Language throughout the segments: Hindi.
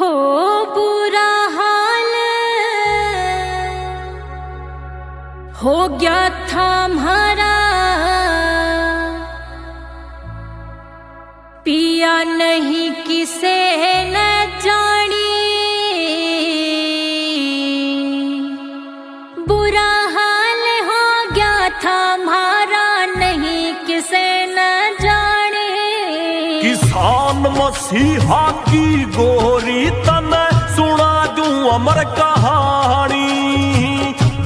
हो बुरा हाल हो गया था हमारा, पिया नहीं किसे न जानी। बुरा हाल हो गया था हमारा, नहीं किसे न जाने। किसान मसीहा की गोरी तने सुना दूं अमर कहानी,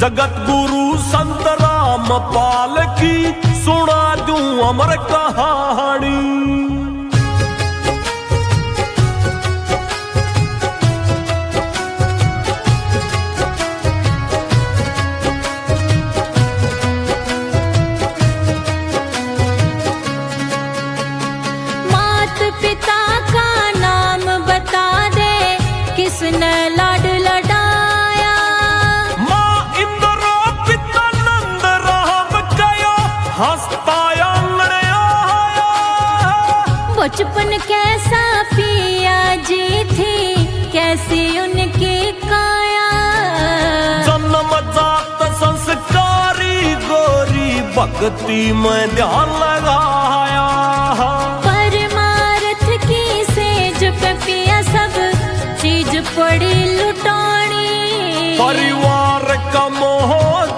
जगत गुरु संत रामपाल की सुना दूं अमर कहानी। पिता का नाम बता दे किसने लाड लडाया। माँ इंद्र पिता नंद राम कयो हंसता आंगन आया। बचपन कैसा पिया जी थी, कैसी उनकी काया। जन्म जात संस्कारी गोरी भक्ति में ध्यान लगाया। पिया सब चीज पड़ी लुटानी, परिवार का मोह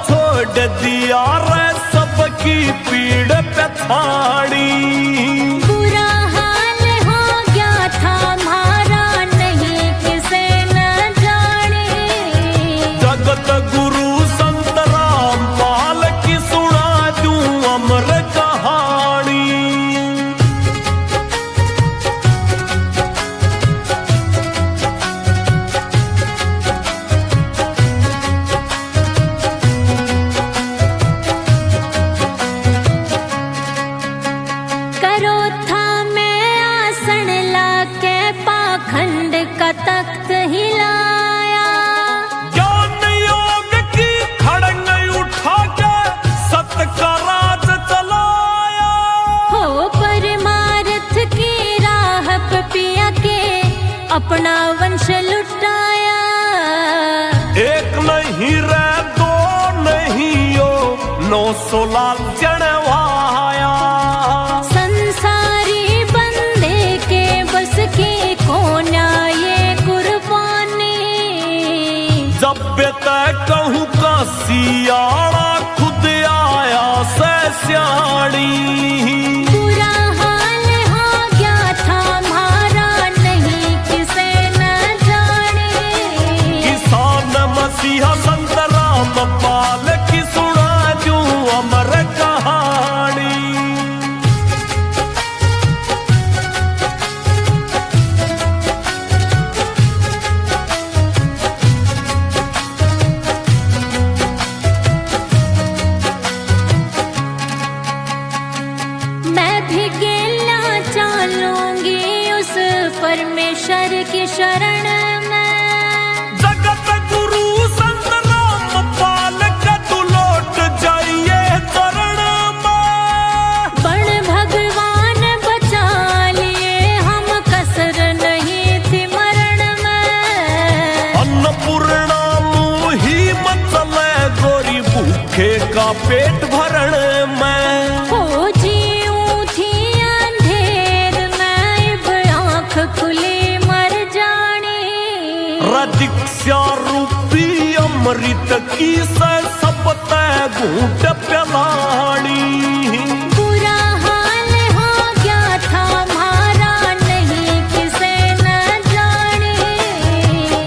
छोड़ दिया रे सबकी पीड़ पे छाड़ी। बुरा हाल हो गया था हमारा, नहीं किसे न जाने। जगत गुरु संत रामपाल की सुना दूं अमर कहानी। तख्त हिलाया, ज्ञान योग की खड़ंग उठा के सत्य का राज चलाया। हो परमार्थ की राह पे पिया के अपना वंश लुटाया। एक नहीं रे दो नहीं हो 900 लाल जनवाया। संसारी बंदे के बस की कोन्या जब तय कहूँ का सियाड़ा खुद आया से सियाड़ी। बुरा हाल हो गया था हमारा, नहीं किसे न जाने। किसान मसीहा संत रामपाल की सुना दूं अमर कहानी। परमेश्वर की शरण में, जगत गुरु संत रामपाल का तू लौट जाइए चरण में। बण भगवान बचा लिए हम, कसर नहीं थी मरण में। अन्नपूर्णा मुही मचले गोरी भूखे का पेट भरण में। दीक्षा रूपी अमृत की से सब तय घूट प्यालानी। बुरा हाल हो गया था हमारा, नहीं किसे न जाने।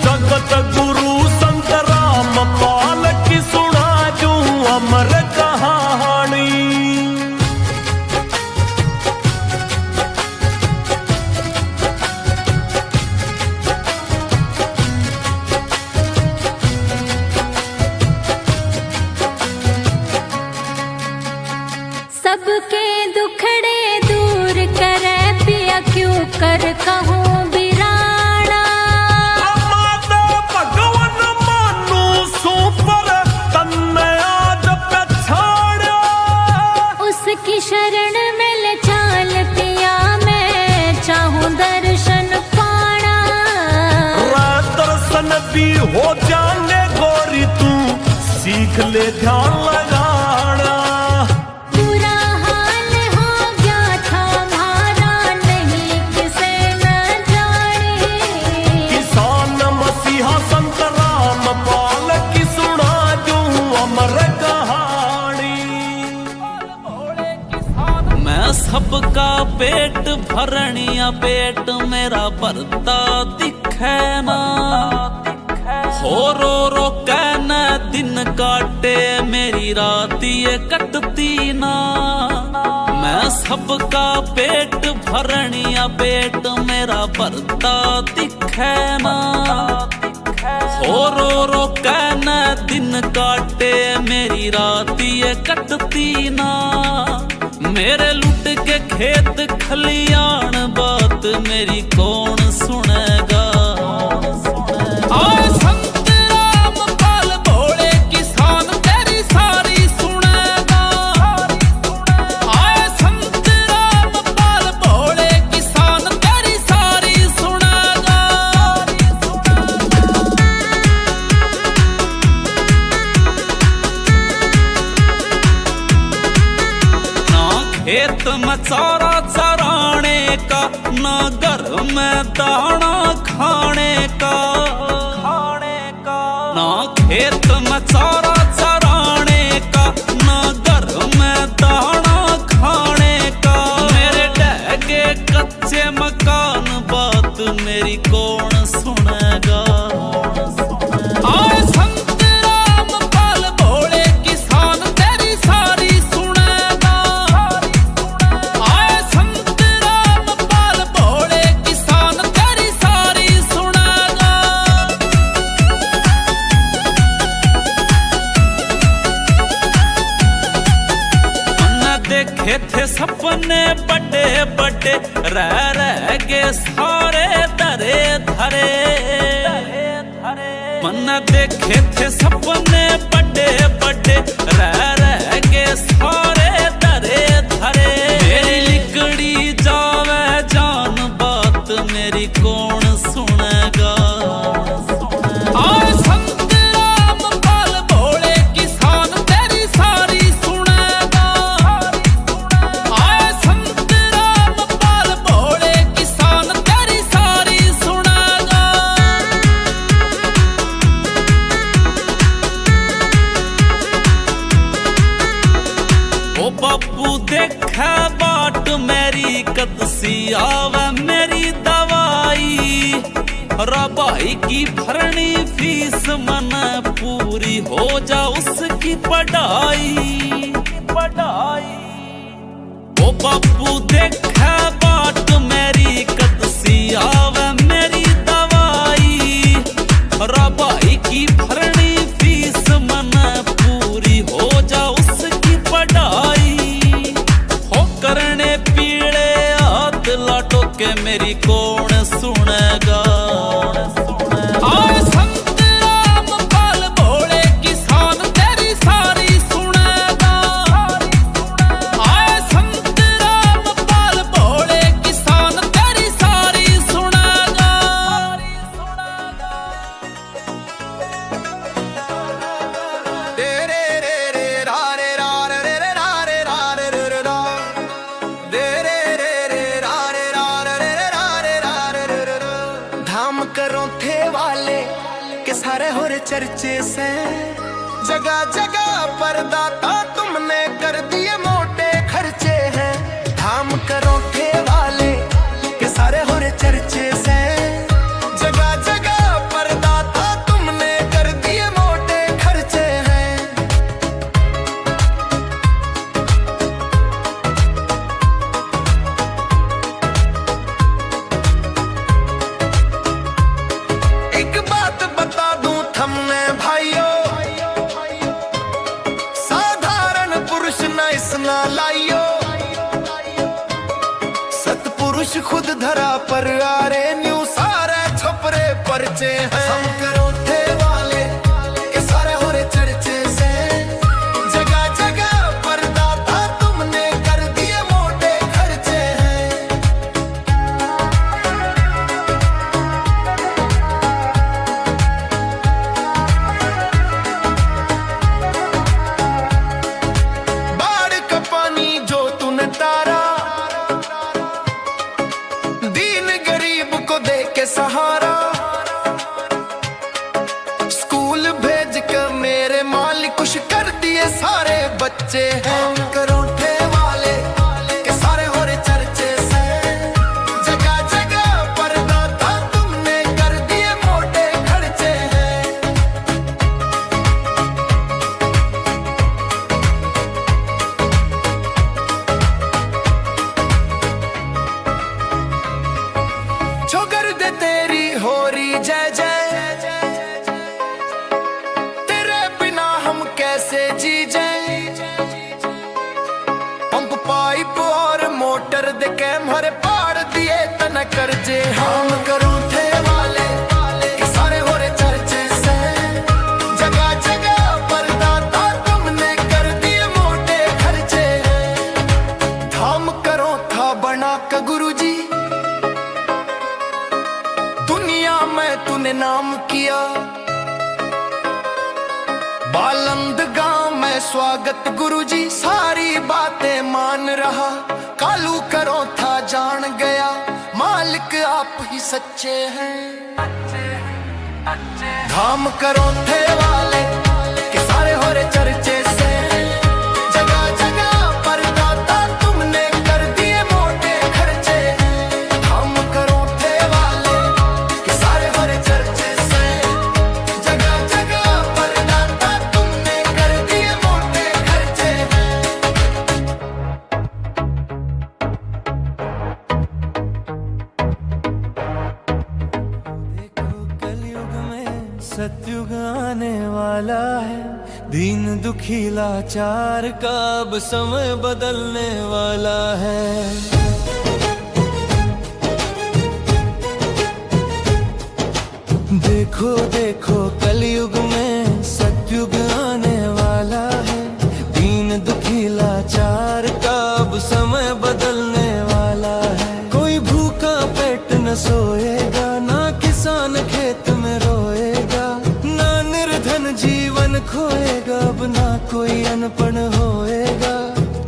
जगत गुरु संत रामपाल की सुना दूं अमर कहानी। सब हो जाने गोरी तू सीख ले ध्यान लगाना। बुरा हाल हो गया था हमारा नहीं किसे न जाने। किसान मसीहा संत रामपाल की सुना दूं अमर कहानी। मैं सबका पेट भरनिया पेट मेरा भरता दिखे ना। हो रो कहना दिन काटे मेरी रात ये कटती ना। मैं सबका पेट भरनिया पेट मेरा भरता दिखे ना। हो रो कहना दिन काटे मेरी रात ये कटती ना। मेरे लुट के खेत खलियान बात मेरी कौन सुनेगा। आए संत रामपाल भोले किसान तेरी सारी सुनेगा। आए संत रामपाल भोले किसान तेरी सारी सुनेगा। ना खेत में चारा चराने का ना घर में दाना खाने का। ना खेत में चारा चराने का ना घर में दाना खाने का। मेरे ढहके कच्चे मकान बात मेरी कौन सुनेगा। आए संत रामपाल भोले किसान तेरी सारी सुनेगा। आए संत रामपाल भोले किसान तेरी सारी सुनेगा। मन देखे थे सपने बड़े बड़े रह गए सारे धरे धरे। मन देखे थे सपने बड़े बड़े रह गए सारे धरे धरे। मेरी लिकड़ी जावे जान बात मेरी कौन सुनेगा। आए संत रामपाल भोले किसान तेरी सारी सुनेगा। आए संत रामपाल भोले किसान तेरी सारी सुनेगा। ओ बापू देखा बाट मेरी कदसी आवे मेरी दवाई। रा भाई की भरनी फीस मन पूरी हो जा उसकी पढ़ाई। ओ बापू देखा बाट मेरी कदसी आवे मेरी दवाई। रा भाई की भरनी फीस मन पूरी हो जा उसकी पढ़ाई। हो करने पीड़े हाथ लाटो के मेरी कौन सुनेगा। आए संत रामपाल भोले किसान तेरी सारी सुनेगा। आए संत रामपाल भोले किसान तेरी सारी सुनेगा। धाम करो थे वाले के सारे हो रे चर्चे से। जगह जगह पर दाता तुमने कर दिए मोटे खर्चे हैं। धाम करो थे वाले के सारे हो रे चर्चे से। जगह जगह पर दाता तुमने कर दिए मोटे खर्चे हैं। एक बात बता दूं थमने भाइयों, साधारण पुरुष न इसना लाइयो। सतपुरुष खुद धरा पर आरे न्यू सारे छपरे परचे हैं। हम करो थे वाले के सारे हो रे चर्चे से। जगह जगह पर दाता तुमने कर दिए मोटे खर्चे हैं। बच्चे हैं करोठे वाले के सारे हो रहे चर्चे से जगह जगह पर दाता तुमने कर दिए मोटे खर्चे हैं जो कर दे तेरी हो रही जय जय तेरे बिना हम कैसे जी जाए पंप पाइप और मोटर दे कैम हरे पाड़ दिए तना कर्जे हम करोठे वाले के सारे हो रहे चर्चे से जगह जगह पर दाता तुमने कर दिए मोटे खर्चे धाम करो था बना का गुरुजी दुनिया में तूने नाम किया बालंद गांव में स्वागत गुरुजी सारी बातें मान रहा कालू करो था जान गया मालिक आप ही सच्चे हैं धाम करो थे वाले के सारे हो रहे चर्चे से जगह जगह पर दाता तुमने कर दिए मोटे खर्चे धाम करो थे वाले के सारे हो रहे चर्चे से जगह जगह पर दाता तुमने कर दिए मोटे खर्चे देखो कलयुग में सतयुग आने वाला है दीन दुखी लाचार का अब समय बदलने वाला है देखो देखो कलयुग में सतयुग आने वाला है दीन दुखी लाचार का अब समय बदलने वाला है कोई भूखा पेट न सोएगा ना किसान खेत में रोएगा ना निर्धन जीवन खोएगा अब ना कोई अनपढ़ होएगा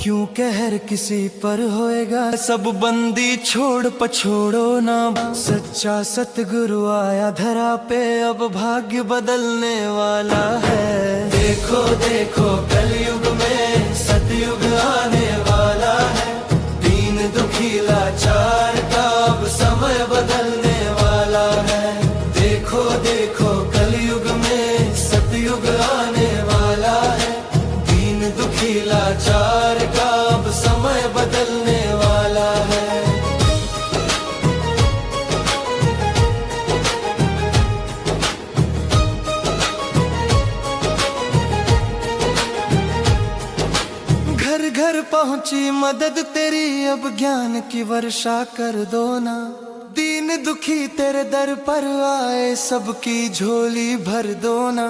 क्यों कहर किसी पर होएगा सब बंदी छोड़ पछोड़ो ना सच्चा सतगुरु आया धरा पे अब भाग्य बदलने वाला है देखो देखो कलयुग में सतयुग आने वाला है दीन दुखी लाचार का अब समय बदलने वाला है देखो देखो कलयुग में सतयुग आने वाला है दीन दुखी लाचार का अब समय बदलने वाला है घर घर पहुंची मदद तेरी अब ज्ञान की वर्षा कर दो ना दीन दुखी तेरे दर पर आए सबकी झोली भर दो ना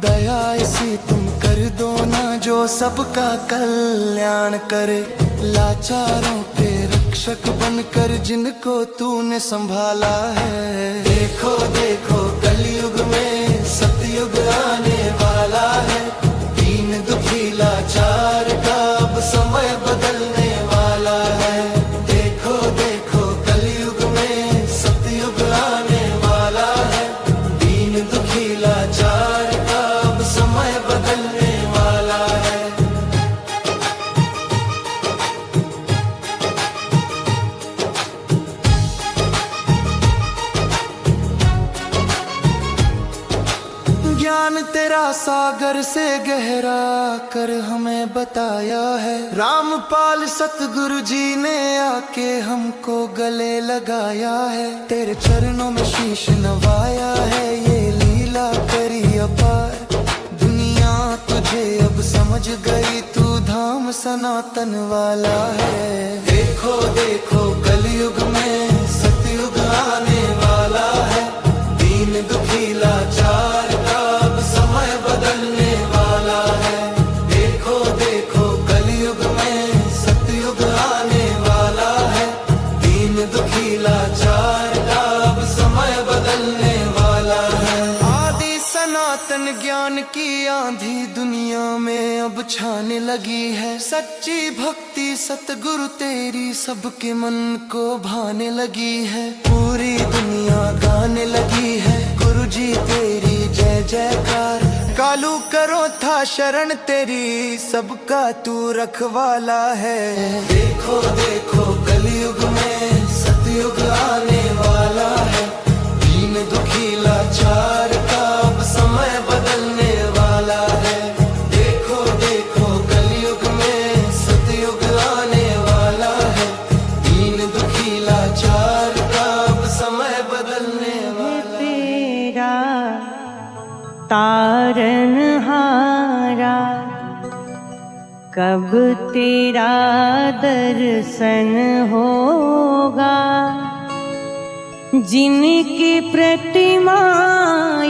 दया ऐसी तुम कर दो ना जो सबका कल्याण करे लाचारों के रक्षक बनकर जिनको तूने संभाला है देखो देखो कलयुग में सतयुग आने वाला है दीन दुखी लाचार का अब समय बदलने वाला है देखो देखो कलयुग में सतयुग आने वाला है दीन दुखी लाचार का अब समय बदलने वाला है ज्ञान तेरा सागर से गहरा कर हमें बताया है रामपाल सतगुरु जी ने आके हमको गले लगाया है तेरे चरणों में शीश नवाया है ये लीला करी अपार दुनिया तुझे अब समझ गई तू धाम सनातन वाला है देखो देखो कलयुग में सतयुग आने वाला है दीन दुखी लाचार का अब समय बदलने वाला है देखो देखो कलयुग में सतयुग आने वाला है दीन दुखी लाचार का अब समय बदलने वाला है आदि सनातन ज्ञान की आंधी दुनिया में अब छाने लगी है सच्ची भक्ति सतगुरु तेरी सबके मन को भाने लगी है पूरी दुनिया गाने लगी है गुरु जी तेरी जय जयकार कालू करो था शरण तेरी, सबका तू रखवाला है। देखो देखो कलयुग में सतयुग आने वाला है, दीन दुखी लाचार का अब समय बदलने वाला है। देखो देखो कलयुग में सतयुग आने वाला है, दीन दुखी लाचार का अब समय बदलने वाला है। तेरा तारनहारा कब तेरा दर्शन होगा, जिनकी प्रतिमा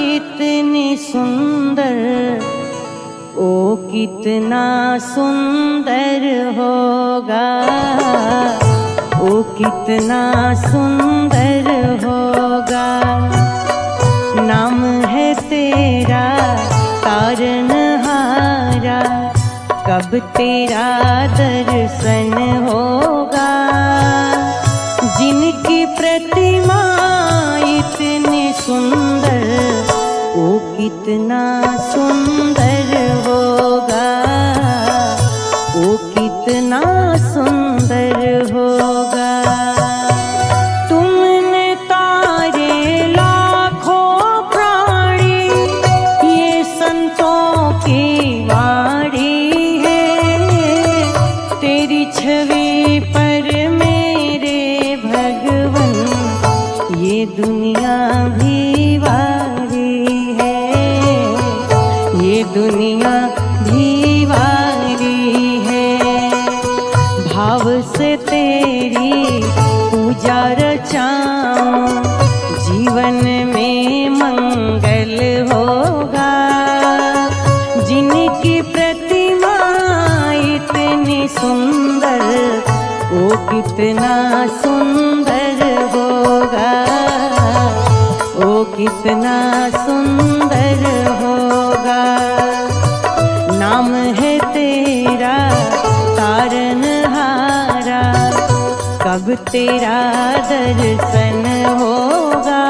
इतनी सुंदर, ओ कितना सुंदर होगा, ओ कितना सुंदर होगा। नाम है तेरा तारनहारा, कब तेरा दर्शन होगा, जिनकी प्रतिमा इतनी सुंदर, वो कितना सुंदर होगा, वो कितना सुंदर होगा। तुमने तारे लाखों प्राणी, ये संतों की वाणी है, तेरी छवि पर मेरे भगवन, ये दुनिया भी वारी है, ये दुनिया भी वारी है। भाव से तेरी पूजा रचाऊं, जीवन में मंगल होगा, जिनकी प्रतिमा इतनी सुंदर, वो कितना सुंदर होगा, वो कितना सुंदर होगा। नाम है तेरा तारनहारा, कब तेरा दर्शन होगा,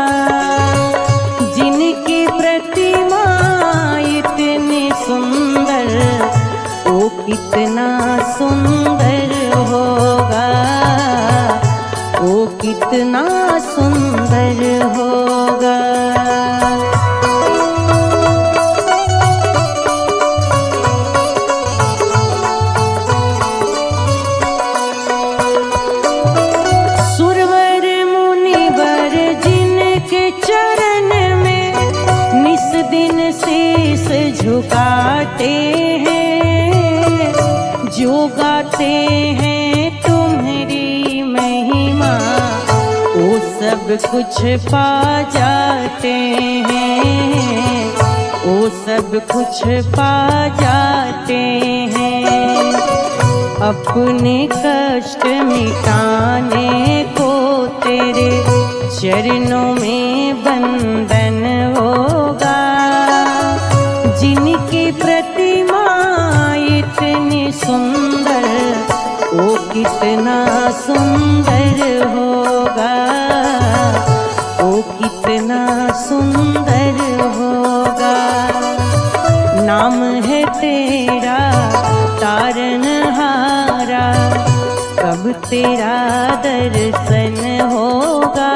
जिनकी प्रतिमा इतनी सुंदर, वो कितना सुंदर होगा, वो कितना सुंदर होगा। सुरवर मुनिवर जिनके चरण में निस दिन शीस झुकाते हैं, जो गाते हैं तुम्हारी महिमा, वो सब कुछ पा जाते हैं, वो सब कुछ पा जाते हैं। अपने कष्ट मिटाने को तेरे चरणों में बंधन होगा, जिनकी प्रतिमा इतनी सुंदर, वो कितना सुंदर होगा, वो कितना सुंदर होगा। नाम है तेरा तारनहारा, कब तेरा दर्शन होगा,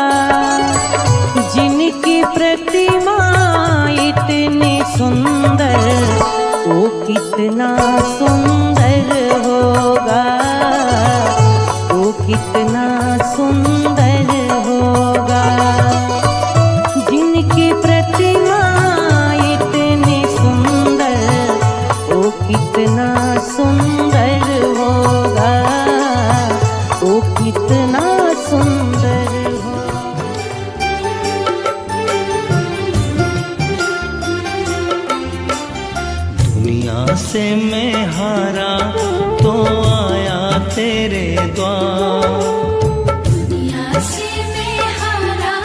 जिनकी प्रतिमा इतनी सुंदर, वो कितना सुंदर होगा, वो कितना सुंदर होगा। जिनकी प्रतिमा इतनी सुंदर, वो कितना सुंदर होगा, वो कितना सुंदर होगा। दुनिया से मैं हारा तो आया तेरे द्वार, दुनिया से मैं हारा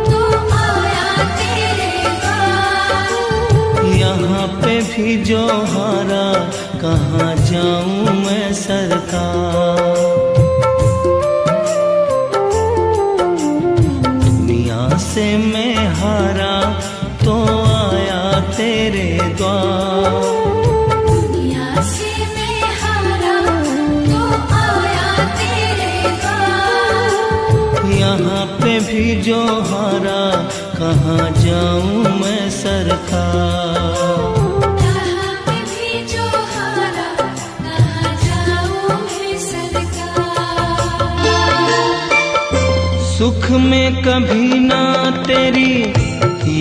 तो आया तेरे द्वार। यहाँ पे भी जो हारा, कहाँ जाऊँ मैं सरकार। दुनिया से मैं हारा तो आया तेरे द्वार, जाऊं मैं सरकार। कहाँ पे भी जो हारा, कहाँ जाऊं मैं सरकार। सुख में कभी ना तेरी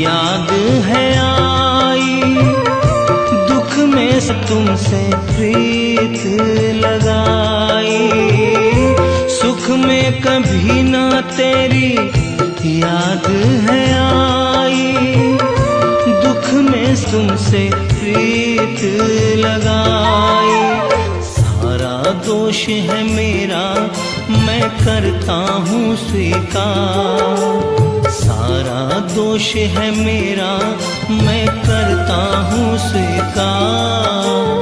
याद है आई, दुख में तुमसे प्रीत लगाई। सुख में कभी ना तेरी याद है आई, दुख में तुमसे प्रीत लगाई। सारा दोष है मेरा मैं करता हूँ स्वीकार, सारा दोष है मेरा मैं करता हूँ स्वीकार।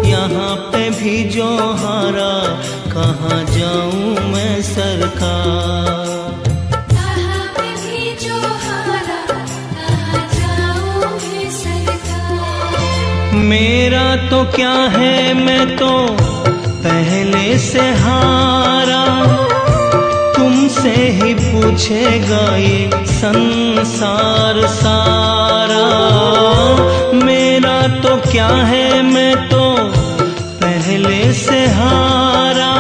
यहाँ पे भी जो हारा कहाँ जाऊँ मैं सरकार। कहाँ पे भी जो हारा, कहाँ जाऊं मैं सरकार। मेरा तो क्या है मैं तो पहले से हारा, तुमसे ही पूछेगा ये संसार सारा। मेरा तो क्या है मैं तो पहले से हारा,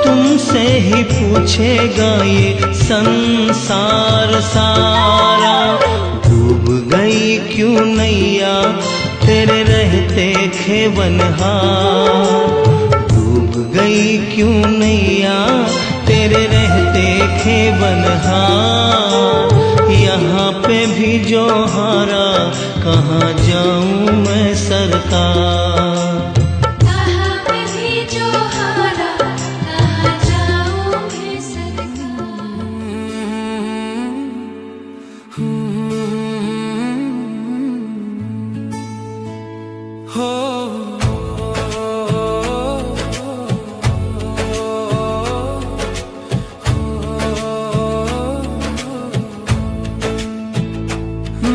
तुमसे ही पूछेगा ये संसार सारा। डूब गई क्यों नैया तेरे रहते खेवनहार, डूब गई क्यों नैया तेरे रहते खेवनहार। यहाँ पे भी जो हारा कहाँ जाऊँ मैं सरकार। कहाँ पे भी जो हारा, कहाँ जाऊं मैं सरकार।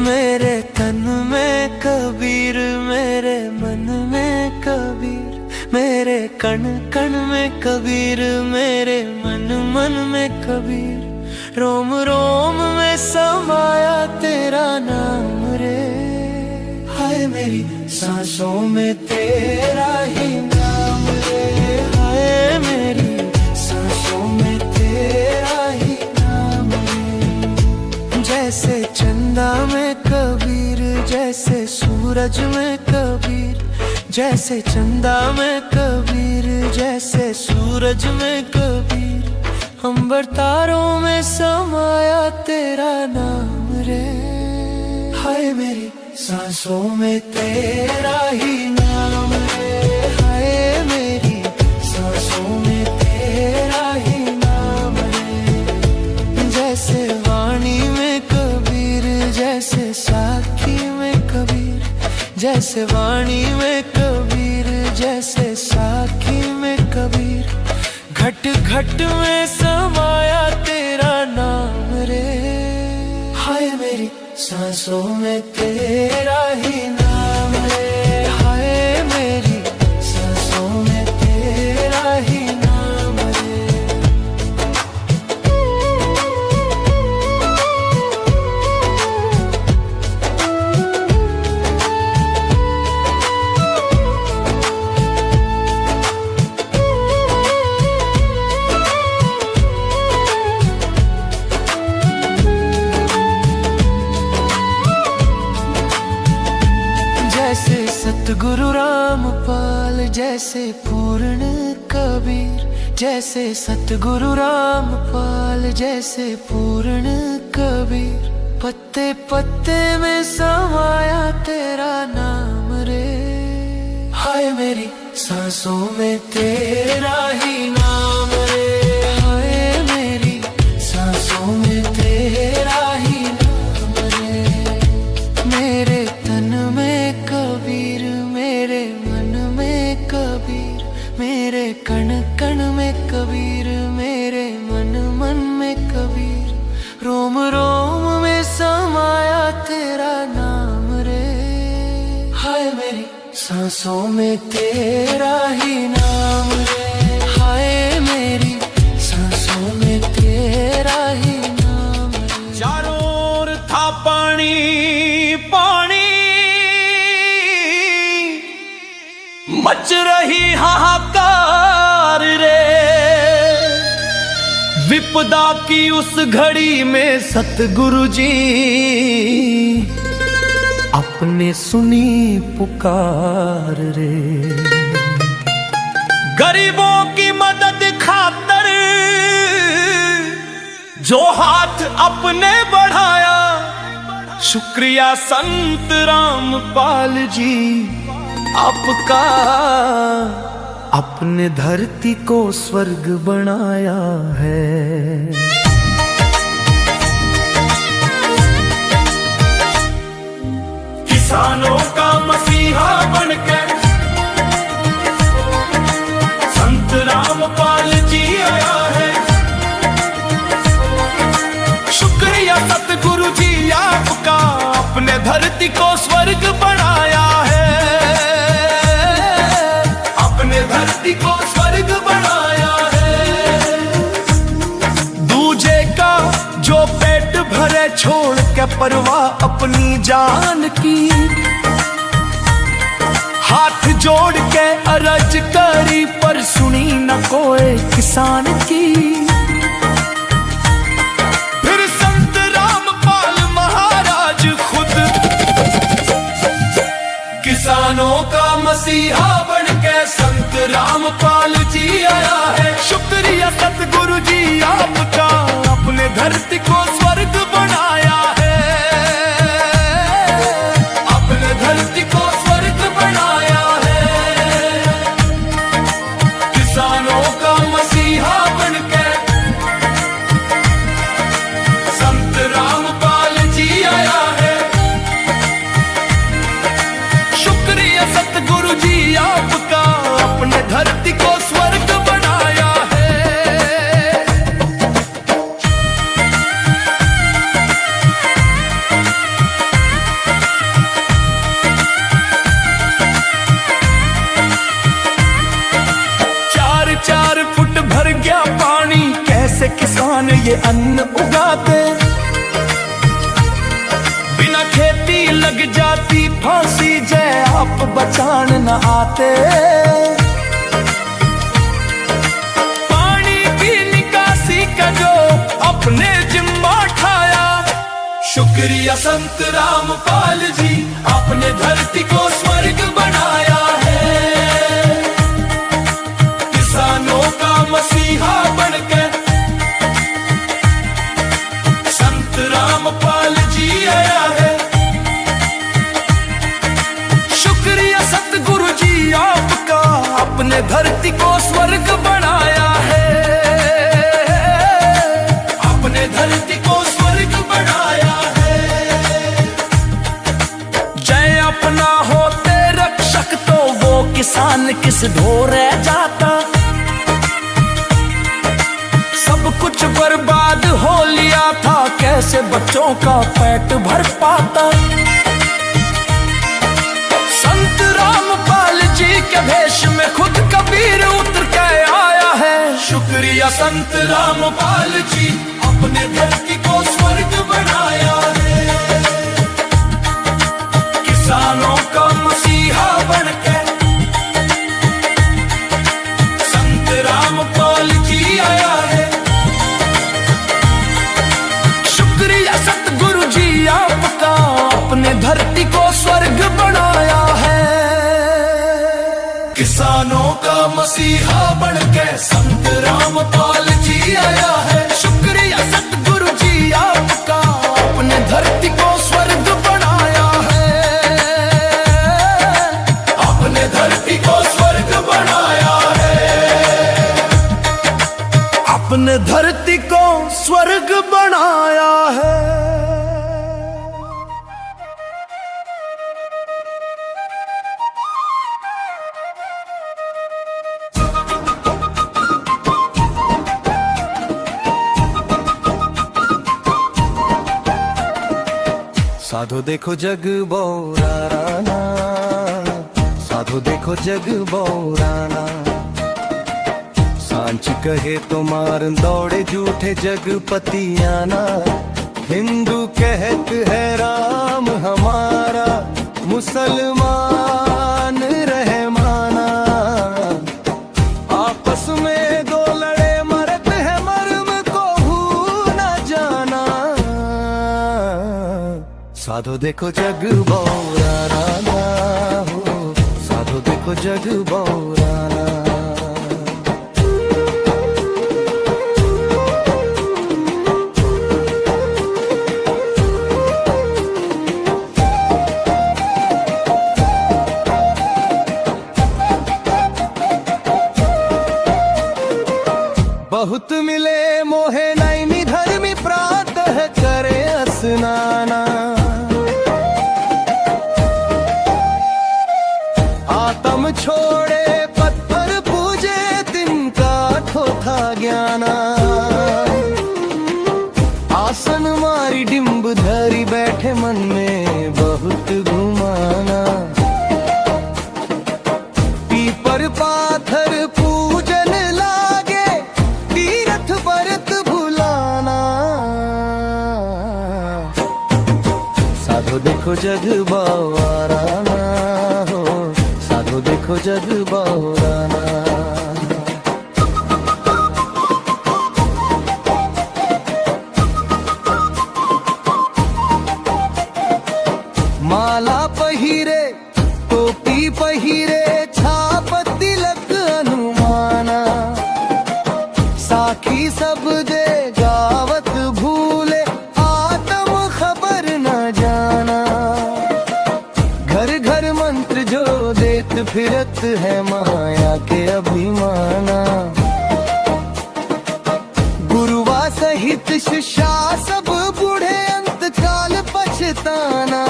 मेरे तन में कबीर, मेरे मन में कबीर, मेरे कण कण में कबीर, मेरे मन मन में कबीर। रोम रोम में समाया तेरा नाम रे, हाय मेरी सांसों में तेरा ही नाम रे, हाय मेरी सांसों में तेरा ही नाम रे। जैसे चंदा में कबीर, जैसे सूरज में कबीर, जैसे चंदा में कबीर, जैसे सूरज में कबीर। अंबर तारों में समाया तेरा नाम रे, हाय मेरी सांसों में तेरा ही नाम रे, हाय मेरी सांसों में तेरा ही नाम रे। जैसे वाणी में कबीर, जैसे साखी में कबीर, जैसे वाणी में कबीर, जैसे साखी में कबीर। घट घट में समाया तेरा नाम रे, हाय मेरी सांसों में तेरा ही नाम रे, हाय मेरी सांसों में तेरा ही नाम रे। जैसे सतगुरु रामपाल, जैसे पूर्ण कबीर, जैसे सतगुरु रामपाल, जैसे पूर्ण कबीर। पत्ते पत्ते में समाया तेरा नाम रे, हाय मेरी सांसों में तेरा ही नाम रे, हाय मेरी सांसों में तेरा ही नाम रे। मेरे तन में कबीर, मेरे मन में कबीर, मेरे कण कण में कबीर, मेरे मन मन में कबीर। रोम रोम में समाया तेरा नाम रे, हाय मेरी सांसों में तेरा ही नाम रे, हाय मेरी सांसों में तेरा ही नाम रे। चारों ओर था पानी पानी पानी मच रही हाहाकार रे। विपदा की उस घड़ी में सतगुरु जी अपने सुनी पुकार रे। गरीबों की मदद खातर जो हाथ अपने बढ़ाया, शुक्रिया संत रामपाल जी आपका, अपने धरती को स्वर्ग बनाया है। किसानों का मसीहा बनकर संत रामपाल जी आया है। शुक्रिया सतगुरु जी आपका, अपने धरती को स्वर्ग बनाया है। अपने धरती को स्वर्ग बनाया है। दूजे का जो पेट भरे छोड़ के परवाह अपनी जान की, हाथ जोड़ के अरज करी पर सुनी न कोई किसान की। फिर संत रामपाल महाराज खुद किसानों का मसीहा बन के संत रामपाल जी आया है। शुक्रिया सतगुरु जी आपका, अपने धरती को स्वर्ग बनाया है। अपने धरती को स्वर्ग बनाया है। किसानों का मसीहा बन के संत रामपाल जी आया है। शुक्रिया सतगुरु जी आपका, अपने धरती को स्वर्ग बनाया है। चार चार फुट भर गया पानी, कैसे किसान ये अन्न उगाते। बिना खेती लग जाती फांसी, जय आप बचान न आते। पानी की निकासी का जो अपने जिम्मा उठाया, शुक्रिया संत रामपाल जी, अपने धरती को स्वर्ग बनाया है। किसानों का मसीहा बनकर संत रामपाल जी आया है। शुक्रिया सतगुरु जी आपका, अपने धरती को स्वर्ग बनाया है। अपने धरती को स्वर्ग बनाया है। जय अपना होते रक्षक तो वो किसान किस ढोर रह जाता। सब कुछ बर्बाद हो लिया था, कैसे बच्चों का पेट भर पाता। संत रामपाल जी के भेष में खुद कबीर उतर के आया है। शुक्रिया संत रामपाल जी, अपने धरती को स्वर्ग बनाया है। किसानों का मसीहा बनके संत रामपाल जी आया है। शुक्रिया सतगुरु जी आपका, अपने धरती को स्वर्ग बनाया है। किसानों का मसीहा बनके संत रामपाल जी आया है। शुक्रिया सतगुरु जी आपका, अपने धरती को स्वर्ग बनाया है। अपने धरती को स्वर्ग बनाया है। अपने धरती को स्वर्ग बनाया है। साधो देखो जग बौराना, साधो देखो जग बौराना। सांच कहे तो मार दौड़े झूठे जग पतियाना। हिंदू कहते हैं राम हमारा, मुसलमान रहमाना। आपस में दो लड़े मरते हैं, मर्म को न जाना। साधो देखो जग बौराना हो, साधो देखो जग बौराना। बहुत मिले मोहे नैनी धर्मी, प्रातः करे स्नाना। आतम छोड़े पत्थर पूजे, तिनका ठोथा ज्ञाना। आसन मारी डिंब धरी, बैठे मन में बहुत घुमाना। पीपर पाथर पूजन लागे, तीरथ व्रत भुलाना। साधो देखो जग बौराना हो, साधो देखो जग बौराना। माला पहिरे, टोपी पहिरे, छाप तिलक अनुमाना। साखी सब दे गावत भूले, आत्म खबर न जाना। घर घर मंत्र जो देत फिरत है, माया के अभिमाना। गुरुवा सहित शिष्या सब बूढ़े, अंत काल पछताना।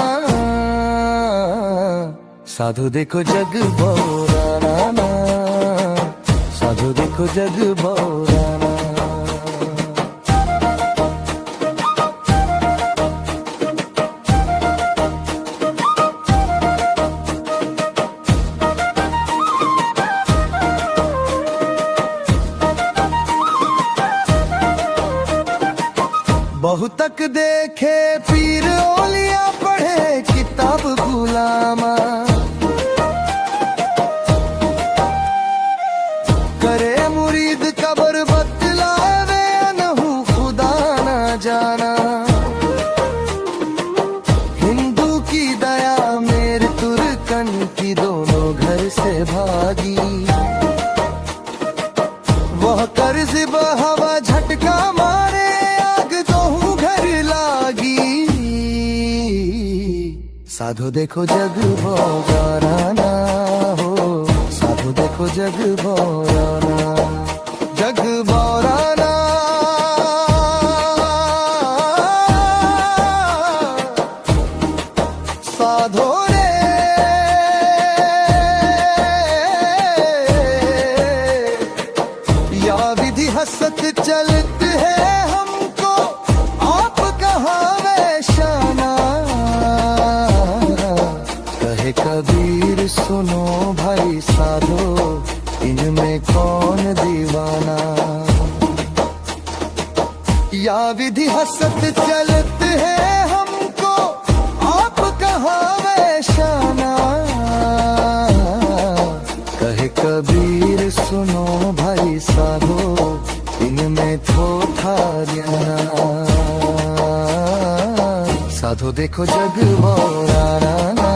साधु देखो जग बौराना, साधु देखो जग बौराना। बहुतक देखे पीर ओलिया, पढ़े किताब गुलामा। करे मुरीद कबर बतलावे, अनहु खुदा न जाना। हिंदू की दया मेर तुर्कन की, दोनों घर से भागी। वह कर्ज बहवा झटका मारे, आग तो घर लागी। साधु देखो जग बौराना हो, साधु देखो जग बौराना। जग बौराना, साधो रे या विधि हसत चलत है हमको, आप कहाँ वैशाना। कहे कबीर सुनो भाई साधो, इनमें कौन दीवाना। या विधि हसत चलत है हमको, आप कहाँ वैशाना। कहे कबीर सुनो भाई साधो, इनमें थोथा ज्ञाना। साधो देखो जग बौराना,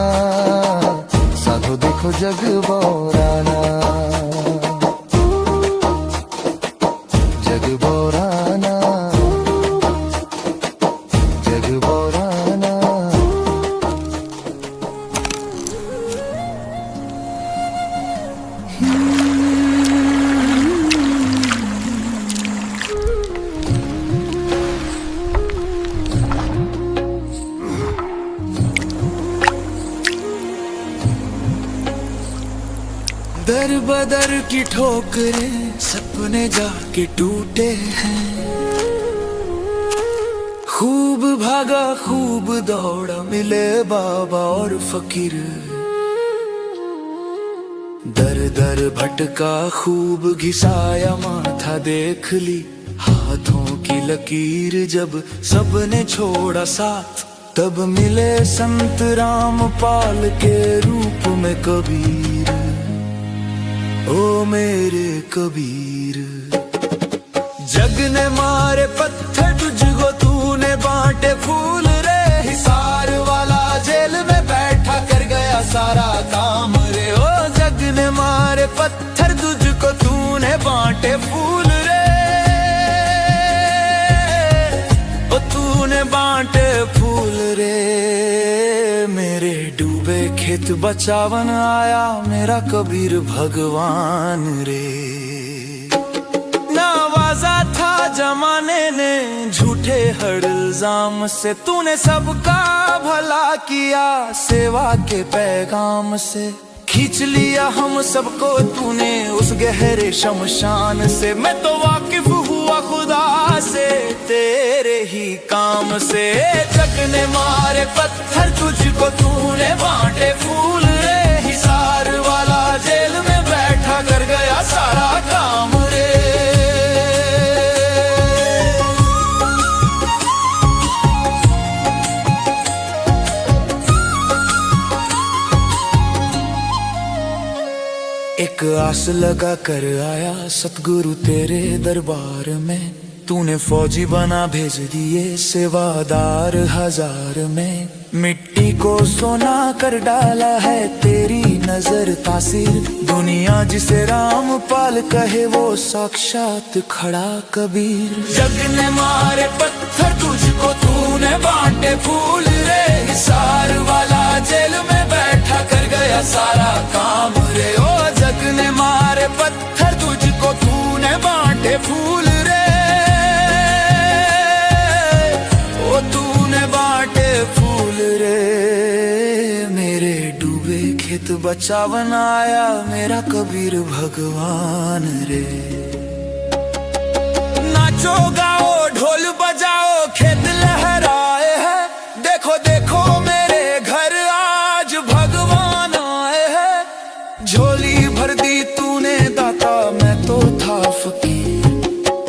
साधो देखो जग बौराना। जग बौराना, जग बौराना। दर बदर की ठोकरें, सपने जाके टूटे हैं। खूब भागा खूब दौड़ा, मिले बाबा और फकीर। दर दर भटका खूब घिसाया, माथा देख ली हाथों की लकीर जब सबने छोड़ा साथ, तब मिले संत रामपाल के रूप में कबीर। ओ मेरे कबीर, जग ने मारे पत्थर तुझको तूने बांटे फूल रे। हिसार वाला जेल में बैठा कर गया सारा काम रे। ओ जग ने मारे पत्थर तुझको तूने बांटे फूल रे। ओ तूने बांटे फूल रे। मेरे डूबे खेत बचावन आया मेरा कबीर भगवान रे। नवाजा था जमाने ने झूठे हर इल्जाम से, तूने सबका भला किया सेवा के पैगाम से। खींच लिया हम सबको तूने उस गहरे शमशान से। मैं तो वाकिफ हुआ खुदा से तेरे ही काम से। जग ने मारे पत्थर तुझको तूने बांटे फूल रे। हिसार वाला जेल में बैठा कर गया सारा काम रे। एक आस लगा कर आया सतगुरु तेरे दरबार में। तूने फौजी बना भेज दिए सेवादार हजार में। मिट्टी को सोना कर डाला है तेरी नजर तासीर। दुनिया जिसे रामपाल कहे वो साक्षात खड़ा कबीर। जग ने मारे पत्थर तुझको तूने बांटे फूल रे। हिसार वाला जेल में बैठा कर गया सारा काम रे। ओ जग ने मारे पत्थर तुझको तूने बांटे फूल रे। ओ तूने बांटे फूल रे। मेरे डूबे खेत बचावन आया मेरा कबीर भगवान रे। नाचो गाओ ढोल बजाओ खेत लहराए हैं। देखो देखो मेरे घर आज भगवान आए हैं। झोली भर दी तूने दाता मैं तो था फकीर।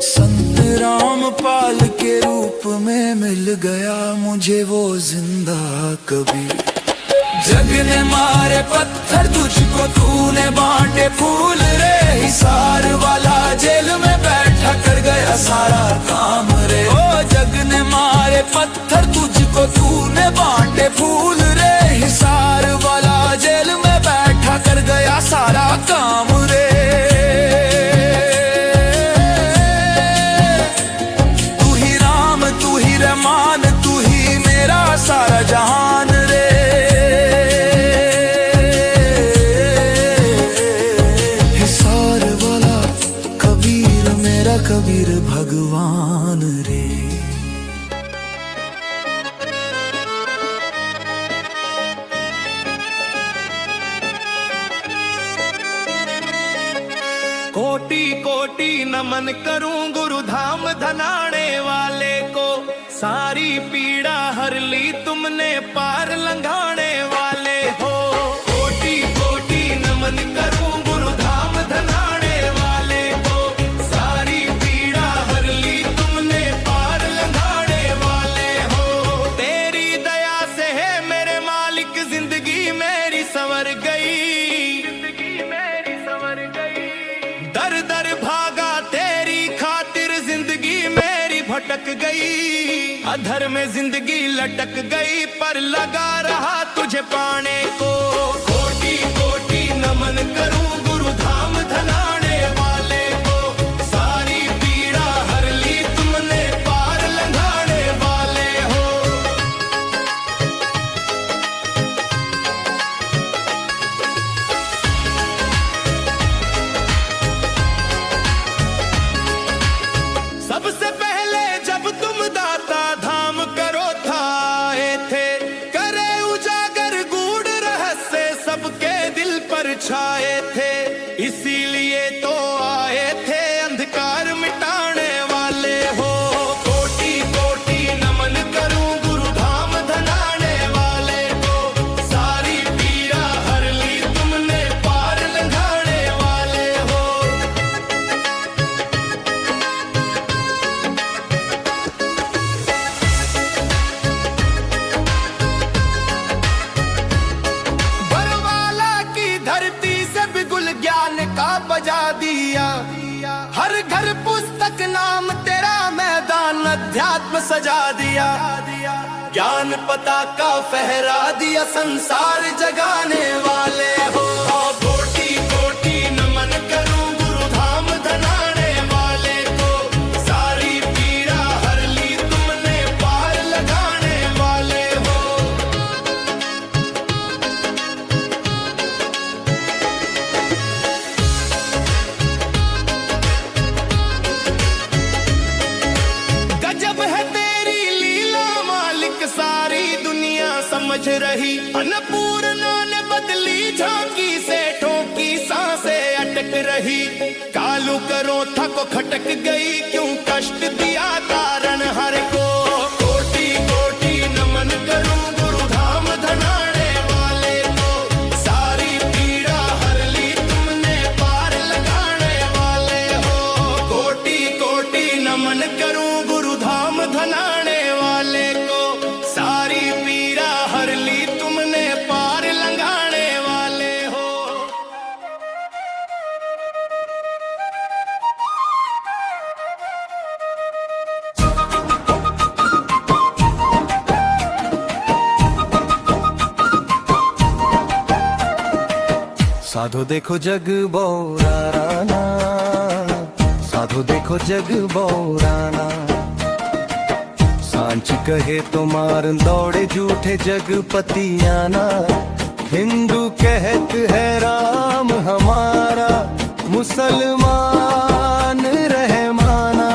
संत रामपाल के रूप में मिल गया मुझे वो जिंदा कबीर। जग ने मारे पत्थर तुझको तूने बांटे फूल रे। हिसार वाला जेल में बैठा कर गया सारा काम रे। ओ जग ने मारे पत्थर तुझको तूने बांटे फूल रे। हिसार वाला जेल में बैठा कर गया सारा काम रे। तू ही राम तू ही रहमान तू ही मेरा सारा जहान रे। हिसार वाला कबीर मेरा कबीर भगवान रे। कोटि कोटि नमन करूं गुरु धाम धनाने वाले को। सारी पीड़ा हर ली तुमने पार लंघाने वाले हो। कोटि कोटि नमन करूं गुरु धाम धनाने वाले को। सारी पीड़ा हर ली तुमने पार लंघाने वाले हो। तेरी दया से है मेरे मालिक जिंदगी मेरी संवर गई। दर दर भागा तेरी खातिर जिंदगी मेरी भटक गई। अधर में जिंदगी लटक गई पर लगा रहा तुझे पाने को। कोटि कोटि नमन करूं गुरु धाम धनाने वाले को। सारी पीड़ा हर ली तुमने पार लंघाने वाले हो। सबसे पहले जब तुम दाता धाम करो था आए थे। करे उजागर गूढ़ रहस्य सबके दिल पर छाए थे। इसीलिए तो आए थे अंधकार मिटाने वाले हो। कोटि कोटि नमन करूं गुरु धाम धनाने वाले को। सारी पीड़ा हर ली तुमने पार लंघाने वाले हो। नाम तेरा मैदान अध्यात्म सजा दिया, ज्ञान पताका फहरा दिया, संसार जगाने वाले हो। कोटि कोटि नमन करूं गुरु धाम धनाने वाले को, सारी पीड़ा हर ली तुमने पार लगाने वाले हो। गजब है तेरी लीला मालिक, सारी दुनिया समझ रही। अन्नपूर्णा ने बदली झांकी, सेठों की सांसें अटक रही। कालू करो था को खटक गई, क्यों कष्ट दिया तारण हर को। कोटि कोटि नमन करूं गुरु धाम धनाने वाले को, सारी पीड़ा हर ली तुमने पार लगाने वाले हो। कोटि कोटि नमन करूं गुरु धाम धनाने वाले को, सारी पीड़ा हर ली तुमने पार लगाने वाले हो। साधो देखो जग बौराना, साधो देखो जग बौराना। सांच कहे तो मार दौड़े झूठे जगपतियाना। हिंदू कहत है राम हमारा, मुसलमान रहमाना।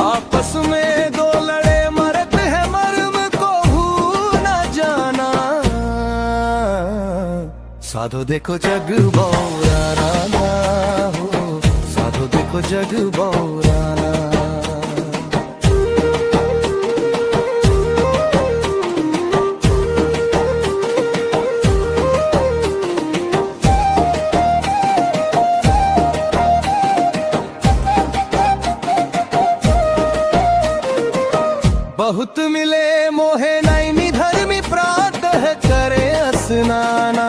आपस में दो लड़े मरत है, मर्म को भूल न जाना। साधो देखो जग बौराना हो, साधो देखो जग बौराना। बहुत मिले मोहे नैनी धर्मी, प्रातः करे स्नाना।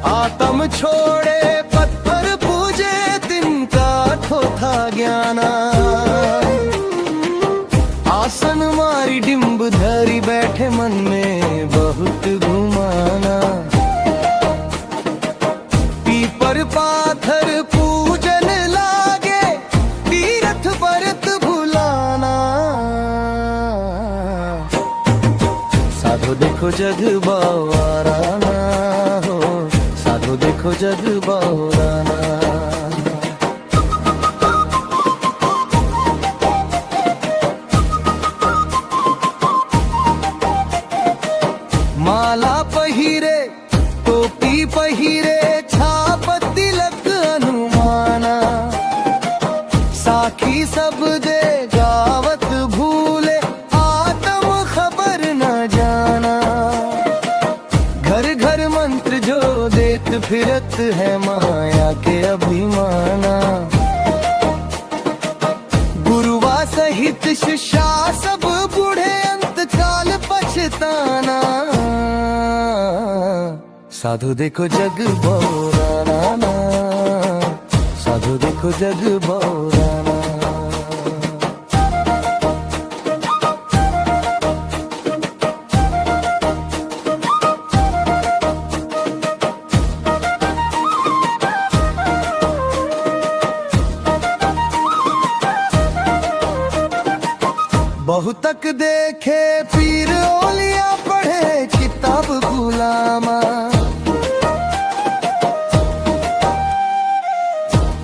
आत्म छोड़े पत्थर पूजे, तिनका ठोथा ज्ञाना। आसन मारी डिम्ब धरी, बैठे मन में बहुत घुमाना। पीपर पाथर पूजन लागे, तीर्थ व्रत भुलाना। साधो देखो जग बौराना हो, साधो देखो जग बौराना। माला पहिरे टोपी पहिरे, छाप तिलक अनुमाना। साखी सब दे गावत भूले, आत्म खबर न जाना। घर घर मंत्र जो देत फिरत है, माया के अभिमाना। गुरुवा सहित शिष्या सब बूढ़े, अंत काल पछताना। साधु देखो जग बौराना, साधु देखो जग बौराना। बहुतक देखे पीर ओलिया, पढ़े किताब गुलामा।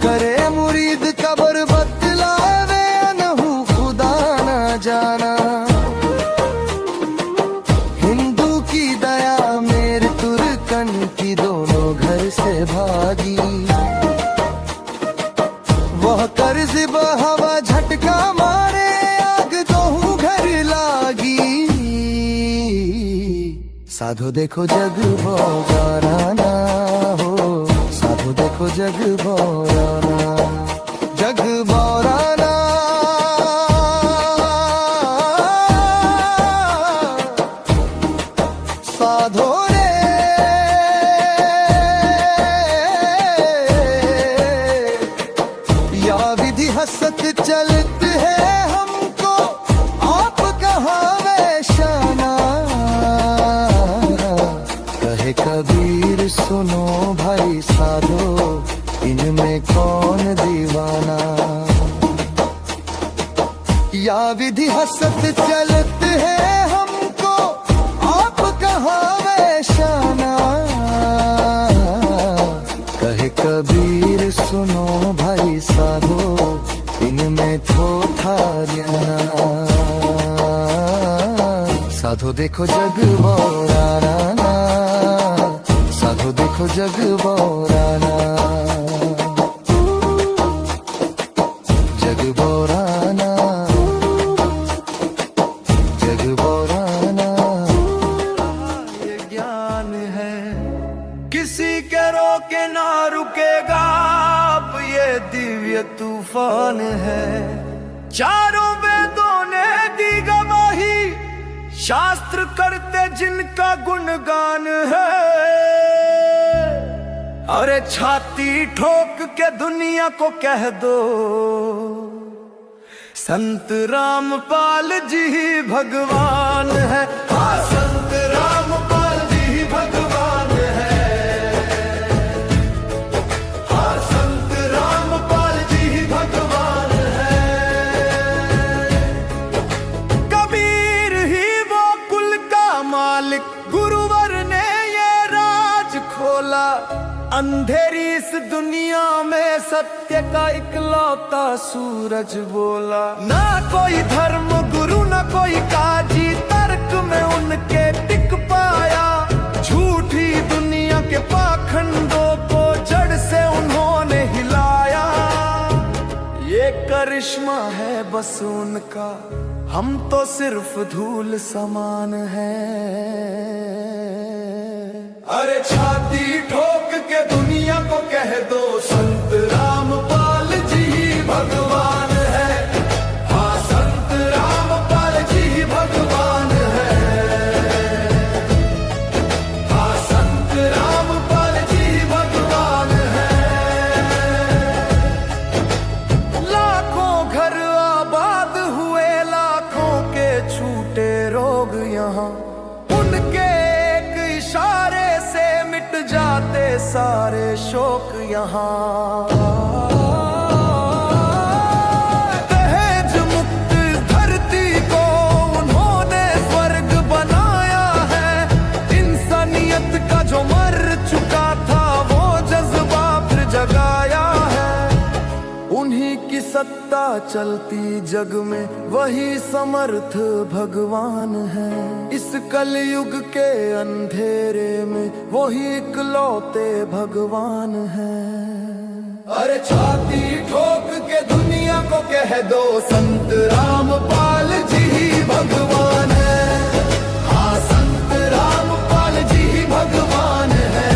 करे मुरीद कबर बतलावे, अनहु खुदा न जाना। हिंदू की दया मेर तुर्कन की, दोनों घर से भागी। वह कर्ज बहवा झटका मारे, आग दोहू घर लागी। साधु देखो जग बौराना हो, साधु देखो जग बौराना। जग बौराना, साधो रे सुनो भाई साधो, इनमें कौन दीवाना। या विधि हसत चलत है हमको, आप कहाँ वैशाना। कहे कबीर सुनो भाई साधो, इनमें थोथा ज्ञाना। साधो देखो जग बोराना, साधो देखो जग बोराना, जग बोराना, जग बोराना। ये ज्ञान है किसी के रोके ना रुकेगा, अब ये दिव्य तूफान है। चारों वेदों ने दी गवाही, शास्त्र करते जिनका गुणगान है। अरे छाती ठोक के दुनिया को कह दो, संत रामपाल जी भगवान है। हाँ, संत रामपाल जी भगवान है। हाँ, संत रामपाल जी भगवान है। कबीर ही वो कुल का मालिक, गुरुवर ने ये राज खोला। अंधेरी इस दुनिया में सत्य का इकलौता सूरज बोला। ना कोई धर्म गुरु ना कोई काजी, तर्क में उनके टिक पाया। झूठी दुनिया के पाखंडों को जड़ से उन्होंने हिलाया। ये करिश्मा है बस उनका, हम तो सिर्फ धूल समान हैं। अरे छाती ठोक के दुनिया को कह दो, संत रामपाल जी भगवान है। हाँ, संत रामपाल जी भगवान है। हाँ, संत रामपाल जी भगवान है। लाखों घर आबाद हुए, लाखों के छूटे रोग यहाँ। उनके एक इशारे से मिट जाते सारे शोक यहाँ। दहेज मुक्त धरती को उन्होंने स्वर्ग बनाया है। इंसानियत का जो मर चुका था, वो जज्बा फिर जगाया है। उन्हीं की सत्ता चलती जग में, वही समर्थ भगवान है। इस कलयुग के अंधेरे में वही इकलौते भगवान है। अरे छाती ठोक के दुनिया को कह दो, संत रामपाल जी भगवान है। हाँ, संत रामपाल जी भगवान है।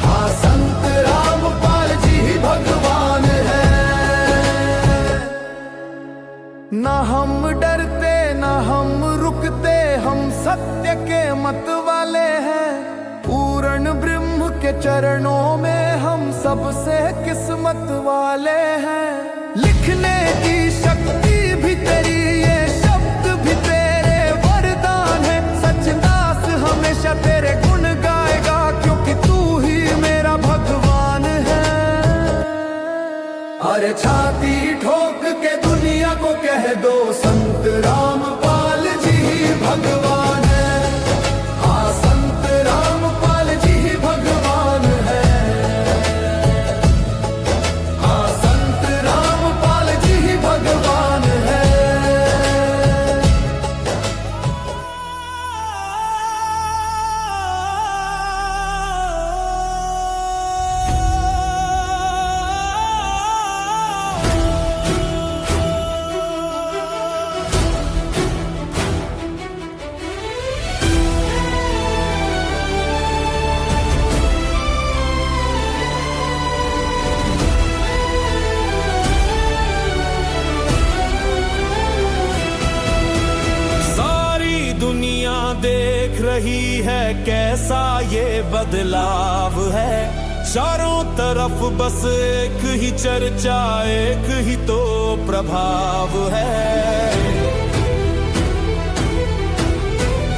हाँ, संत रामपाल जी भगवान है। ना हम डरते ना हम रुकते, हम सत्य के मत वाले हैं। पूर्ण ब्रह्म के चरणों में हम सबसे किस्मत वाले हैं। लिखने की शक्ति भी तेरी, ये शब्द भी तेरे वरदान है। सचदास हमेशा तेरे गुण गाएगा, क्योंकि तू ही मेरा भगवान है। अरे छाती ठोक के दुनिया को कह दो, संत रामपाल जी भगवान है। हाँ, संत रामपाल जी भगवान है। हाँ, संत रामपाल जी भगवान है। देख रही है कैसा ये बदलाव है। चारों तरफ बस एक ही चर्चा, एक ही तो प्रभाव है।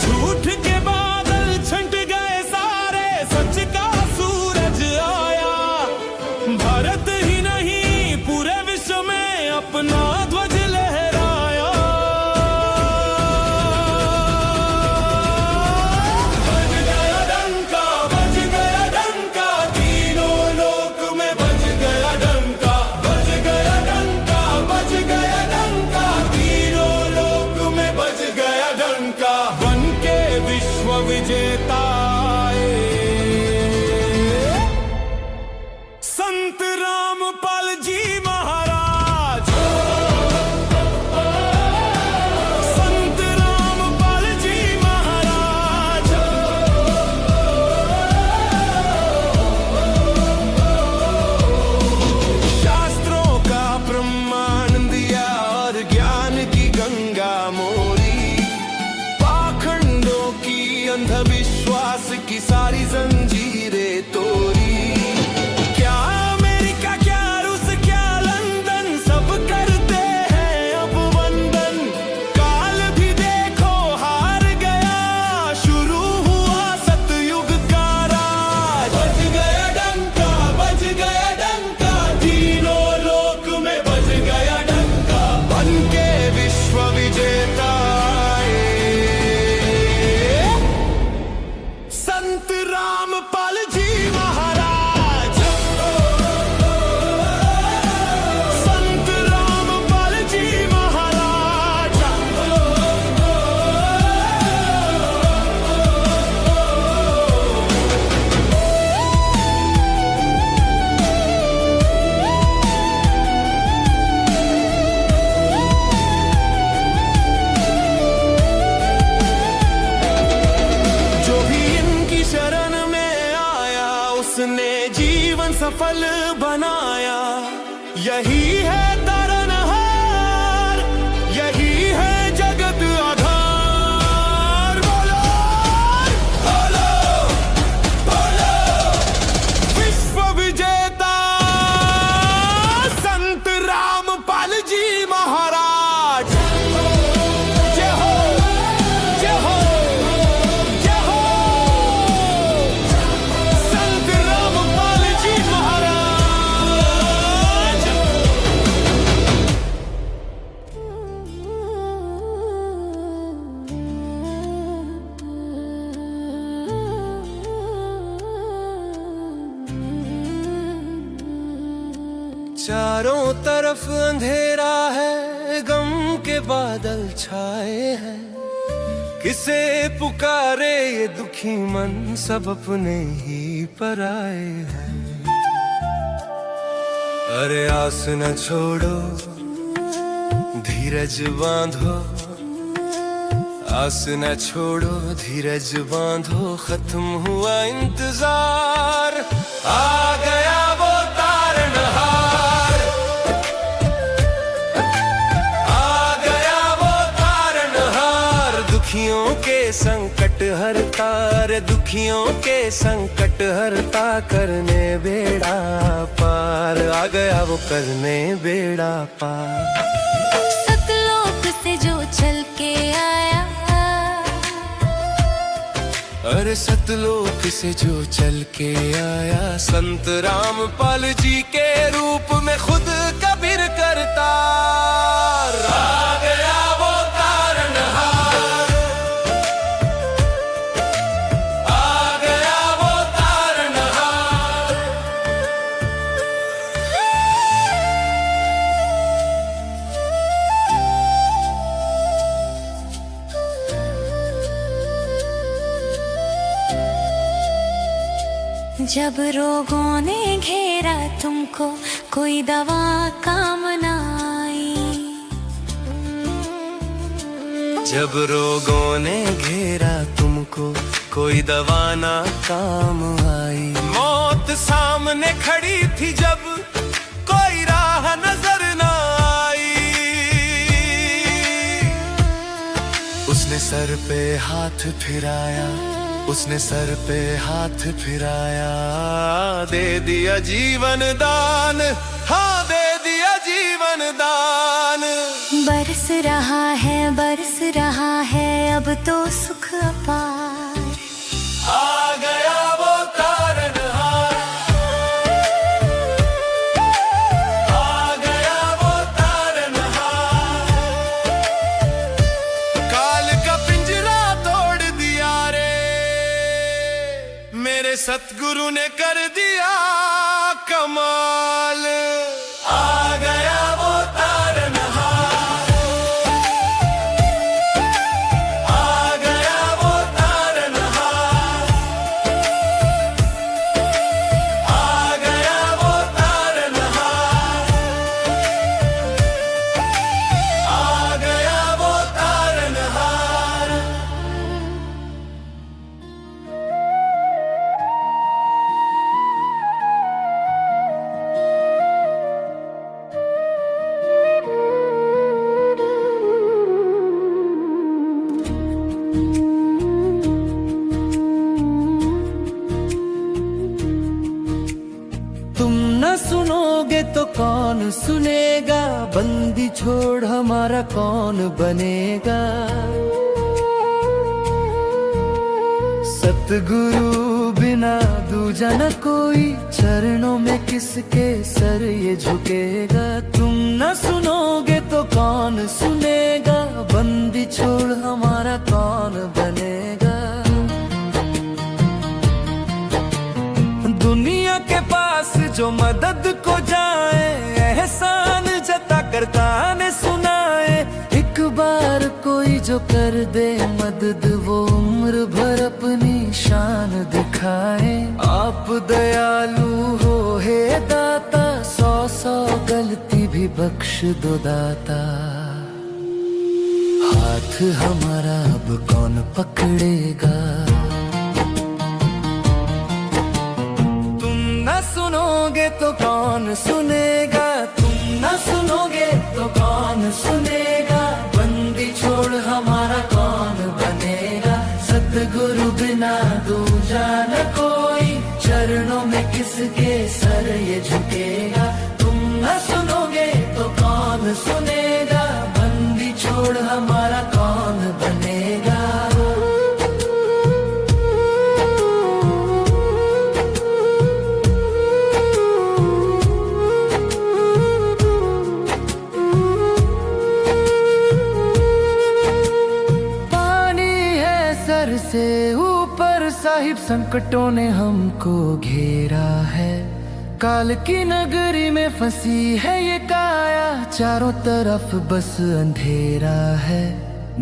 झूठ के बादल छंट गए सफल बनाया। यही है तारनहार, यही है जगत आधार। बोलो बोलो बोलो विश्व विजेता संत रामपाल जी महाराज। जय हो जय हो जय हो संत रामपाल जी महाराज। चारों तरफ अंधेरा है, गम के बादल छाए हैं। किसे पुकारे ये दुखी मन, सब अपने ही पर आए हैं। अरे आस न छोड़ो, धीरज बांधो। आस न छोड़ो, धीरज बांधो। खत्म हुआ इंतजार, आ गया वो तारनहार। आ गया वो तारनहार, दुखियों के संकट हरता रे, दुखियों के संकट हरता। करने बेड़ा पार, आ गया वो करने बेड़ा पार। सतलोक से जो चल के आया, अरे सतलोक से जो चल के आया। संत रामपाल जी के रूप में खुद कबीर करतार। आ गया वो तारनहार, आ गया वो तारनहार। जब रोगों ने घेरा तुमको, कोई दवा काम न आई। जब रोगों ने घेरा तुमको, कोई दवा ना काम आई। मौत सामने खड़ी थी जब, कोई राह नजर ना आई। उसने सर पे हाथ फिराया, उसने सर पे हाथ फिराया। दे दिया जीवन दान, हाँ दे दिया जीवन दान। बरस रहा है अब तो सुख अपार। आ गया वो तारनहार, आ गया वो तारनहार। काल का पिंजरा तोड़ दिया रे, मेरे सतगुरु ने कर दिया कमाल। आ गया वो तारनहार, आ गया वो तारनहार। आ गया वो तारनहार, आ गया वो तारनहार। तुम न सुनोगे तो कौन सुनेगा, बंदी छोड़ हमारा कौन बनेगा। सतगुरु बिना दूजा न कोई, चरणों में किसके सर ये झुकेगा। तुम न सुनोगे तो कौन सुनेगा, बंदी छोड़ हमारा कौन बनेगा। दुनिया के पास जो मदद को जाए, एहसान जता करता ने सुनाए। एक बार कोई जो कर दे मदद, वो उम्र भर अपनी शान दिखाए। आप दयालु हो हे दाता, 100 गलती भी बख्श दो दाता। हाथ हमारा अब कौन पकड़ेगा। तुम न सुनोगे तो कौन सुनेगा, तुम न सुनोगे तो कौन सुनेगा, बंदी छोड़ हमारा कौन बनेगा, सतगुरु बिना दूजा न कोई, चरणों में किसके सर ये झुकेगा, तुम न सुनोगे तो कौन सुनेगा, बंदी छोड़ हमारा कौन बनेगा। सर से ऊपर साहिब संकटों ने हमको घेरा है, काल की नगरी में फंसी है ये काया, चारों तरफ बस अंधेरा है,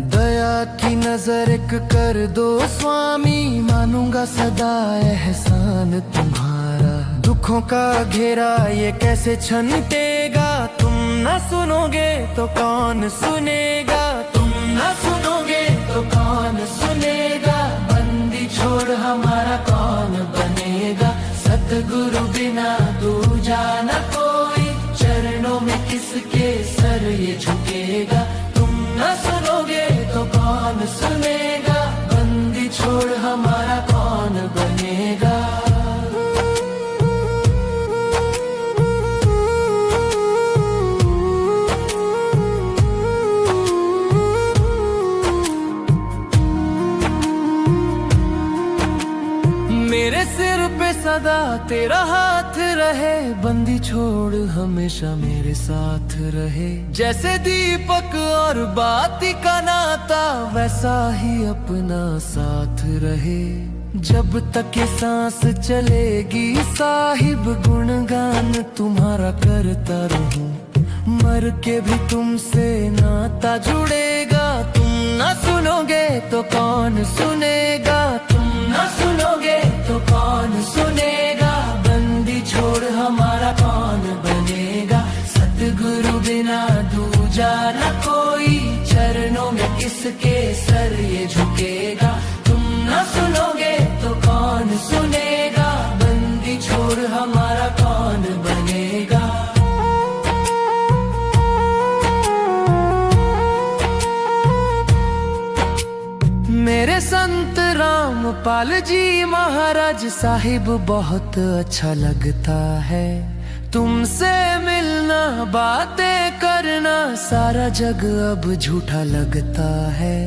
दया की नजर एक कर दो स्वामी, मानूंगा सदा एहसान तुम्हारा, दुखों का घेरा ये कैसे छंटेगा, तुम न सुनोगे तो कौन सुनेगा, तुम न सुनोगे तो कौन सुनेगा, बंदी छोड़ हमारा कौन बनेगा, सतगुरु बिना दूजा न कोई, चरणों में किसके सर ये झुकेगा, तुम न सुनोगे तो कौन सुनेगा, बंदी छोड़ हमारा कौन बनेगा। मेरे सिर पे सदा तेरा हाथ रहे, बंदी छोड़ हमेशा मेरे साथ रहे, जैसे दीपक और बाती का नाता, वैसा ही अपना साथ रहे, जब तक ये सांस चलेगी साहिब, गुणगान तुम्हारा करता रहूं, मर के भी तुमसे नाता जुड़ेगा, तुम न सुनोगे तो कौन सुनेगा, तुम न सुनोगे तो कौन सुनेगा, बंदी छोड़ हमारा कौन बनेगा, सतगुरु बिना दूजा न कोई, चरणों में किसके सर ये झुकेगा, तुम न सुनोगे तो कौन सुनेगा, बंदी छोड़ हमारा कौन बनेगा। मेरे संत रामपाल जी महाराज साहिब बहुत अच्छा लगता है, तुमसे मिलना बातें करना, सारा जग अब झूठा लगता है,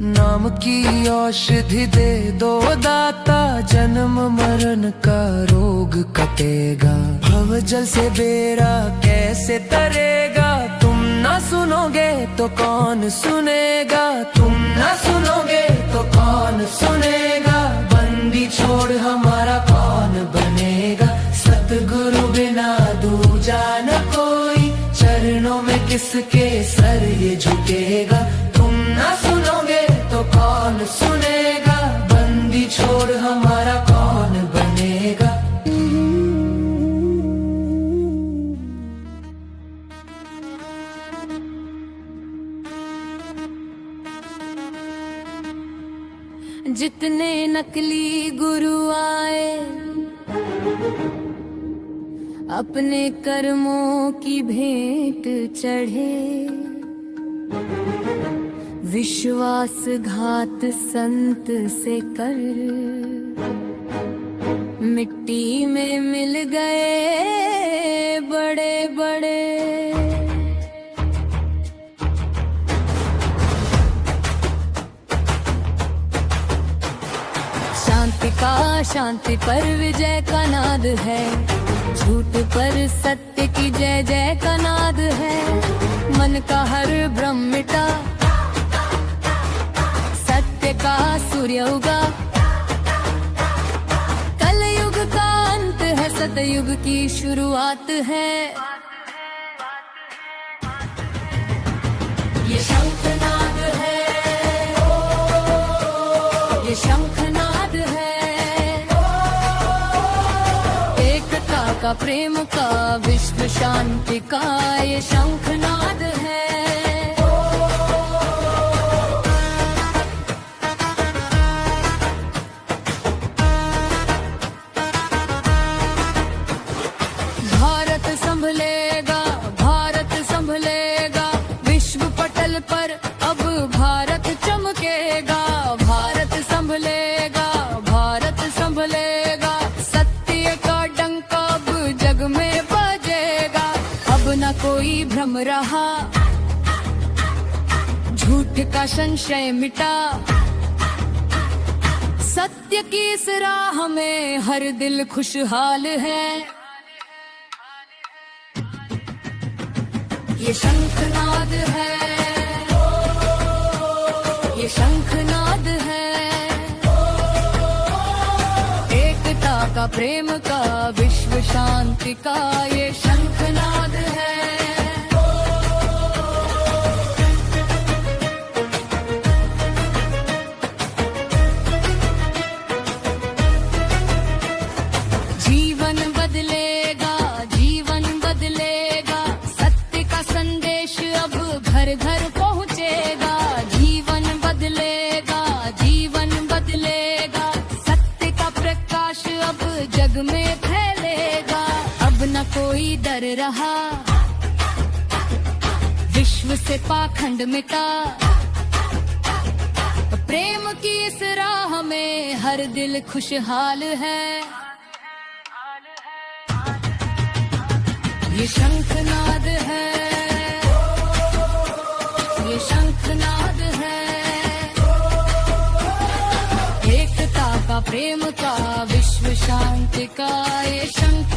नाम की औषधि दे दो दाता, जन्म मरण का रोग कटेगा, भवजल से बेड़ा कैसे तरेगा, तुम न सुनोगे तो कौन सुनेगा, तुम न सुनोगे तो कौन सुनेगा, बंदी छोड़ हमारा कौन बनेगा, सतगुरु बिना दूजा न कोई, चरणों में किसके सर ये झुकेगा, तुम न सुनोगे तो कौन सुनेगा, बंदी छोड़ हमारा कौन बनेगा। जितने नकली गुरु आए, अपने कर्मों की भेंट चढ़े, विश्वासघात संत से कर, मिट्टी में मिल गए बड़े बड़े, शांति का शांति पर विजय का नाद है, झूठ पर सत्य की जय जय का नाद है, मन का हर भ्रम मिटा, सत्य का सूर्य उगा, कलयुग का अंत है, सतयुग की शुरुआत है, ये शंखनाद है, ये शंखनाद है, एकता का प्रेम का विश्व शांति का ये शंखनाद है। पर अब भारत चमकेगा, भारत संभलेगा, भारत संभलेगा। सत्य का डंका अब जग में बजेगा, अब न कोई भ्रम रहा, झूठ का संशय मिटा। सत्य की इस राह में हर दिल खुशहाल है। ये शंखनाद है, ये शंखनाद है, एकता का, प्रेम का, विश्व शांति का ये शंखनाद है। जीवन बदलेगा, जीवन बदलेगा, सत्य का संदेश अब घर घर पहुंचेगा। जीवन बदलेगा, जीवन बदलेगा, सत्य का प्रकाश अब जग में फैलेगा। अब न कोई डर रहा, विश्व से पाखंड मिटा। प्रेम की इस राह में हर दिल खुशहाल है। ये शंखनाद है, ये शंखनाद है, एकता का, प्रेम का, विश्व शांति का ये शंख